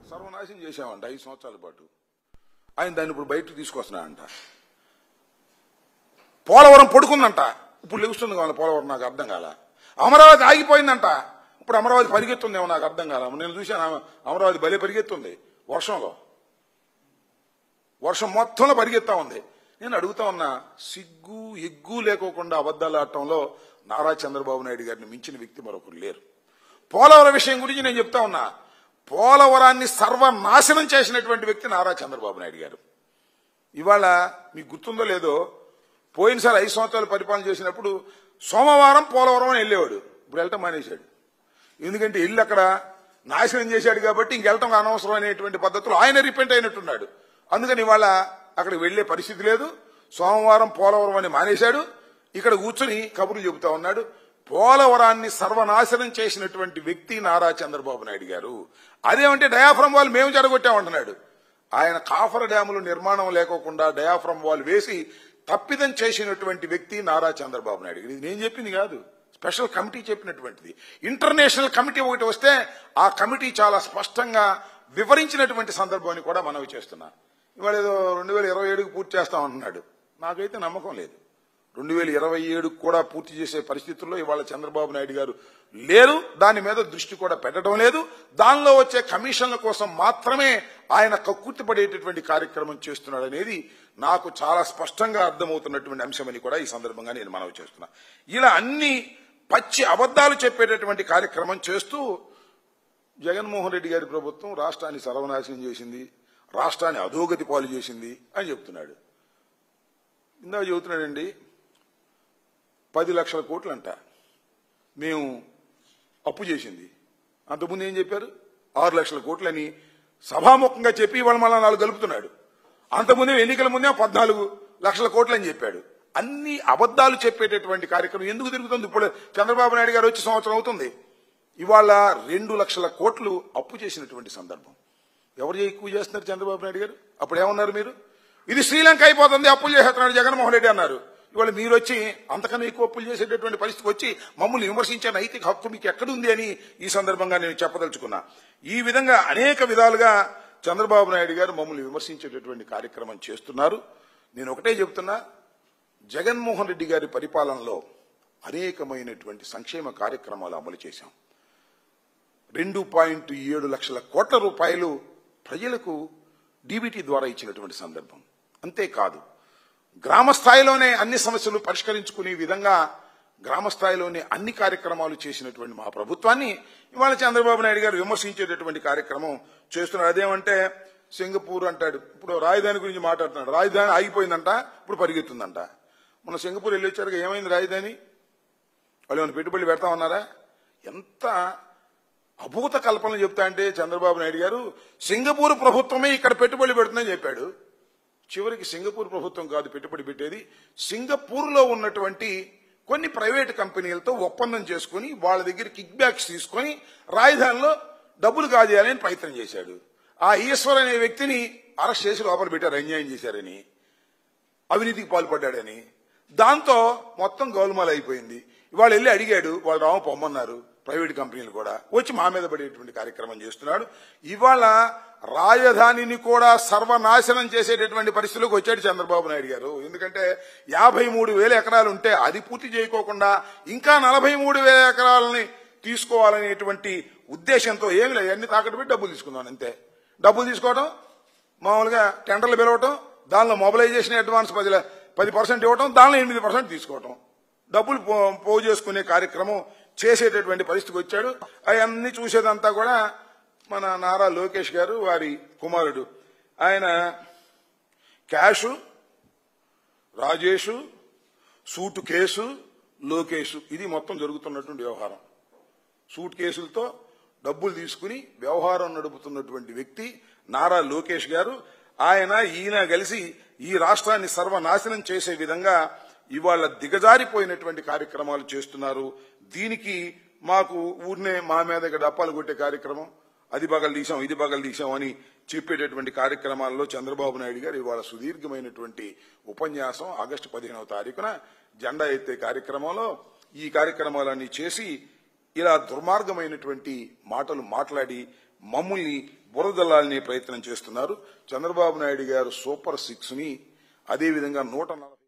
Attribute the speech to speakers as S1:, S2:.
S1: సర్వనాశనం చేశామంట 5 సంవత్సరాల పాటు. ఆయన దాన్ని ఇప్పుడు బయటకు తీసుకొస్తున్నాడంట. పోలవరం పడుకుందంట, ఇప్పుడు లెగుస్తుంది కావాలి పోలవరం, నాకు అర్థం కాల. అమరావతి ఆగిపోయిందంట, ఇప్పుడు అమరావతి పరిగెత్తుందేమో నాకు అర్థం కాల. నేను చూశాను అమరావతి భలే పరిగెత్తుంది వర్షంలో, వర్షం మొత్తంలో పరిగెత్తా ఉంది. నేను అడుగుతా ఉన్నా, సిగ్గు ఎగ్గు లేకోకుండా అబద్దాలు ఆడటంలో నారా చంద్రబాబు నాయుడు గారిని మించిన వ్యక్తి మరొకరు లేరు. పోలవరం విషయం గురించి నేను చెప్తా ఉన్నా, పోలవరాన్ని సర్వనాశనం చేసినటువంటి వ్యక్తి నారా చంద్రబాబు నాయుడు గారు. ఇవాళ మీకు గుర్తుందో లేదో, పోయినసారి 5 సంవత్సరాలు పరిపాలన చేసినప్పుడు సోమవారం పోలవరం అని వెళ్ళేవాడు, ఇప్పుడు వెళ్ళటం మానేశాడు. ఎందుకంటే వెళ్ళి అక్కడ నాశనం చేశాడు కాబట్టి ఇంకెళ్ళటం అనవసరం అనేటువంటి పద్ధతిలో ఆయన రిపెంట్ అయినట్టున్నాడు. అందుకని ఇవాళ అక్కడికి వెళ్లే పరిస్థితి లేదు. సోమవారం పోలవరం అని మానేశాడు, ఇక్కడ కూర్చొని కబుర్లు చెబుతా ఉన్నాడు. పోలవరాన్ని సర్వనాశనం చేసినటువంటి వ్యక్తి నారా చంద్రబాబు నాయుడు గారు. అదేమంటే డయాఫ్రమ్ వాల్ మేము జరగొట్టామంటున్నాడు. ఆయన కాఫర్ డ్యాములు నిర్మాణం లేకోకుండా డయాఫ్రమ్ వాల్ వేసి తప్పిదం చేసినటువంటి వ్యక్తి నారా చంద్రబాబు నాయుడు గారు. ఇది నేను చెప్పింది కాదు, స్పెషల్ కమిటీ చెప్పినటువంటిది. ఇంటర్నేషనల్ కమిటీ ఒకటి వస్తే ఆ కమిటీ చాలా స్పష్టంగా వివరించినటువంటి సందర్భాన్ని కూడా మనవి చేస్తున్నా. ఇవాళ ఏదో 2027కు పూర్తి చేస్తామంటున్నాడు. నాకైతే నమ్మకం లేదు. 2027కు కూడా పూర్తి చేసే పరిస్థితుల్లో ఇవాళ చంద్రబాబు నాయుడు గారు లేరు. దాని మీద దృష్టి కూడా పెట్టడం లేదు. దానిలో వచ్చే కమిషన్ల కోసం మాత్రమే ఆయన కక్కుర్తిపడేటటువంటి కార్యక్రమం చేస్తున్నాడు అనేది నాకు చాలా స్పష్టంగా అర్థమవుతున్నటువంటి అంశమని కూడా ఈ సందర్భంగా నేను మనవి చేస్తున్నా. ఇలా అన్ని పచ్చి అబద్దాలు చెప్పేటటువంటి కార్యక్రమం చేస్తూ జగన్మోహన్ రెడ్డి గారి ప్రభుత్వం రాష్ట్రాన్ని సర్వనాశనం చేసింది, రాష్ట్రాన్ని అధోగతి పాలు చేసింది అని చెప్తున్నాడు. ఇందాక చెబుతున్నాడండి, 10 లక్షల కోట్లంట మేము అప్పు చేసింది. అంతకుముందు ఏం చెప్పారు? 6 లక్షల కోట్లని సభాముఖంగా చెప్పి ఇవాళ మళ్ళా 4 కలుపుతున్నాడు. అంతకుముందే ఎన్నికల ముందే 14 లక్షల కోట్లని చెప్పాడు. అన్ని అబద్దాలు చెప్పేటటువంటి కార్యక్రమం ఎందుకు తిరుగుతుంది? ఇప్పుడు చంద్రబాబు నాయుడు గారు వచ్చి సంవత్సరం అవుతుంది. ఇవాళ 2 లక్షల కోట్లు అప్పు చేసినటువంటి సందర్భం. ఎవరు ఎక్కువ చేస్తున్నారు? చంద్రబాబు నాయుడు గారు. అప్పుడు ఏమన్నారు మీరు? ఇది శ్రీలంక అయిపోతుంది, అప్పులు చేస్తున్నాడు జగన్మోహన్ రెడ్డి అన్నారు. ఇవాళ మీరు వచ్చి అంతకన్నా ఎక్కువ అప్పులు చేసేటటువంటి పరిస్థితికి వచ్చి మమ్మల్ని విమర్శించే నైతిక హక్కు మీకు ఎక్కడుంది అని ఈ సందర్భంగా నేను చెప్పదలుచుకున్నా. ఈ విధంగా అనేక విధాలుగా చంద్రబాబు నాయుడు గారు మమ్మల్ని విమర్శించేటటువంటి కార్యక్రమం చేస్తున్నారు. నేను ఒకటే చెబుతున్నా, జగన్మోహన్ రెడ్డి గారి పరిపాలనలో అనేకమైనటువంటి సంక్షేమ కార్యక్రమాలు అమలు చేశాం. 2.7 లక్షల కోట్ల రూపాయలు ప్రజలకు డీబీటీ ద్వారా ఇచ్చినటువంటి సందర్భం. అంతేకాదు, గ్రామ స్థాయిలోనే అన్ని సమస్యలు పరిష్కరించుకునే విధంగా గ్రామ స్థాయిలోనే అన్ని కార్యక్రమాలు చేసినటువంటి మా ప్రభుత్వాన్ని ఇవాళ చంద్రబాబు నాయుడు గారు విమర్శించేటటువంటి కార్యక్రమం చేస్తున్నారు. అదేమంటే సింగపూర్ అంటాడు, ఇప్పుడు రాజధాని గురించి మాట్లాడుతున్నాడు. రాజధాని ఆగిపోయిందంట, ఇప్పుడు పరిగెత్తుందంట. మన సింగపూర్ వెళ్ళి వచ్చారు, ఏమైంది రాజధాని? వాళ్ళు ఏమైనా పెట్టుబడులు పెడతామన్నారా? ఎంత అభూత కల్పనలు చెప్తా అంటే చంద్రబాబు నాయుడు గారు సింగపూర్ ప్రభుత్వమే ఇక్కడ పెట్టుబడి పెడుతుందని చెప్పాడు. చివరికి సింగపూర్ ప్రభుత్వం కాదు పెట్టుబడి పెట్టేది, సింగపూర్లో ఉన్నటువంటి కొన్ని ప్రైవేటు కంపెనీలతో ఒప్పందం చేసుకుని వాళ్ళ దగ్గర కిక్ బ్యాక్స్ తీసుకుని రాజధానిలో డబ్బులు కాజేయాలని ప్రయత్నం చేశాడు. ఆ ఈశ్వర్ అనే వ్యక్తిని అరెస్ట్ చేసి లోపల పెట్టారు, అన్యాయం చేశారని, అవినీతికి పాల్పడ్డాడని. దాంతో మొత్తం గోల్మాల్ అయిపోయింది. ఇవాళ వెళ్ళి అడిగాడు, వాళ్ళు రామ పొమ్మన్నారు ప్రైవేట్ కంపెనీలు కూడా, వచ్చి మా మీద పడేటువంటి కార్యక్రమం చేస్తున్నాడు. ఇవాళ రాజధానిని కూడా సర్వనాశనం చేసేటటువంటి పరిస్థితిలోకి వచ్చాడు చంద్రబాబు నాయుడు గారు. ఎందుకంటే 53,000 ఎకరాలు ఉంటే అది పూర్తి చేయకోకుండా ఇంకా 43,000 ఎకరాలని తీసుకోవాలనేటువంటి ఉద్దేశంతో ఏమి లేదు, అన్ని తాకట్టు పెట్టి డబ్బులు తీసుకుందాం అంతే. డబ్బులు తీసుకోవడం, మామూలుగా టెండర్లు పిలవటం, దానిలో మొబిలైజేషన్ అడ్వాన్స్ 10% ఇవ్వటం, దానిలో 8% తీసుకోవటం, డబ్బులు పోగు చేసుకునే కార్యక్రమం చేసేటటువంటి పరిస్థితికి వచ్చాడు. అవన్నీ చూసేదంతా కూడా మన నారా లోకేష్ గారు, వారి కుమారుడు. ఆయన క్యాషు, రాజేషు, సూటు కేసు, లోకేషు, ఇది మొత్తం జరుగుతున్నటువంటి వ్యవహారం. సూట్ కేసులతో డబ్బులు తీసుకుని వ్యవహారం నడుపుతున్నటువంటి వ్యక్తి నారా లోకేష్ గారు. ఈయన కలిసి ఈ రాష్ట్రాన్ని సర్వనాశనం చేసే విధంగా ఇవాళ దిగజారిపోయినటువంటి కార్యక్రమాలు చేస్తున్నారు. దీనికి మాకు ఊరినే మా మీద డప్పాలు కొట్టే కార్యక్రమం, అది బగలు తీసాం ఇది బగలు తీసాం అని చెప్పేటటువంటి కార్యక్రమాల్లో చంద్రబాబు నాయుడు గారు ఇవాళ సుదీర్ఘమైనటువంటి ఉపన్యాసం ఆగస్టు 15వ తారీఖున జెండా ఎత్తే కార్యక్రమంలో ఈ కార్యక్రమాలన్నీ చేసి ఇలా దుర్మార్గమైనటువంటి మాటలు మాట్లాడి మమ్మల్ని బురదల్లాలనే ప్రయత్నం చేస్తున్నారు. చంద్రబాబు నాయుడు గారు సూపర్ 6 ని అదేవిధంగా 140